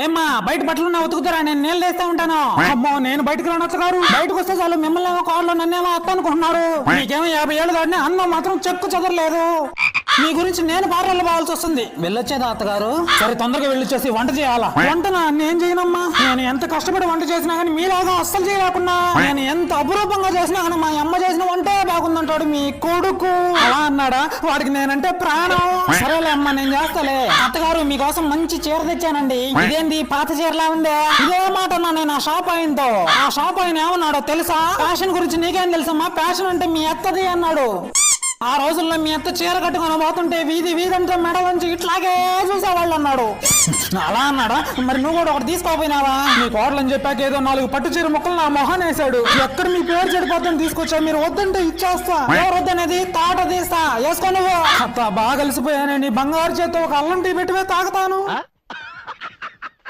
ఏమ్మా బయట బట్టలు నా ఉతుకుతారా? నేను నీళ్ళు వేస్తా ఉంటాను. అమ్మో నేను బయటకు రానొచ్చు గారు. బయటకు వస్తే చాలు మిమ్మల్ని ఏమో కారులో నన్నేమో అత్త అనుకుంటున్నారు. మీకేమో 50 ఏళ్ళు దాటినా అన్నం మాత్రం చెక్కు చదరలేదు. మీ గురించి నేను పార్లర్లో పోవాల్సి వస్తుంది. వెళ్ళొచ్చేదా అత్తగారు? సరే తొందరగా వెళ్ళొచ్చేసి వంట చేయాలా? వంటనా? నేను చేయనమ్మా. నేను ఎంత కష్టపడి వంట చేసినా గానీ మీలాగా అస్సలు చేయలేకున్నా. నేను ఎంత అపురూపంగా చేసినా కానీ మా అమ్మ చేసిన వంటే బాగుందంటాడు మీ కొడుకు. అలా అన్నాడా? వాడికి నేనంటే ప్రాణం. సరేలే అమ్మా నేను చేస్తాలే. అత్తగారు మీకోసం మంచి చీర తెచ్చానండి. ఇదేంది పాత చీరలా ఉందే? ఇదే మాట అన్నా నేను ఆ షాప్ ఆయనతో. ఆ షాప్ ఆయన ఏమన్నాడో తెలుసా? ఫ్యాషన్ గురించి నీకేం తెలుసమ్మా? ఫ్యాషన్ అంటే మీ అత్తది అన్నాడు. ఆ రోజుల్లో మీ అత్త చీర కట్టుకొని పోతుంటే వీధి వీధంతా మెడ నుంచి ఇట్లాగే చూసేవాళ్ళు అన్నాడు. అలా అన్నాడా? మరి నువ్వు కూడా ఒకటి తీసుకోపోయినావా? మీ కోడలని చెప్పాక ఏదో 4 పట్టు చీర ముక్కలు నా మొహాన్ని వేసాడు. ఎక్కడ మీ పేరు చెడిపోతుంది తీసుకొచ్చా, మీరు వద్దంటే ఇచ్చేస్తా. ఎవరు వద్దనేది తాట తీస్తా. వేసుకో నువ్వు. అత్త బాగా కలిసిపోయానండి. బంగారు చేత్తో ఒక అల్లం టీ పెట్టివే తాగుతాను.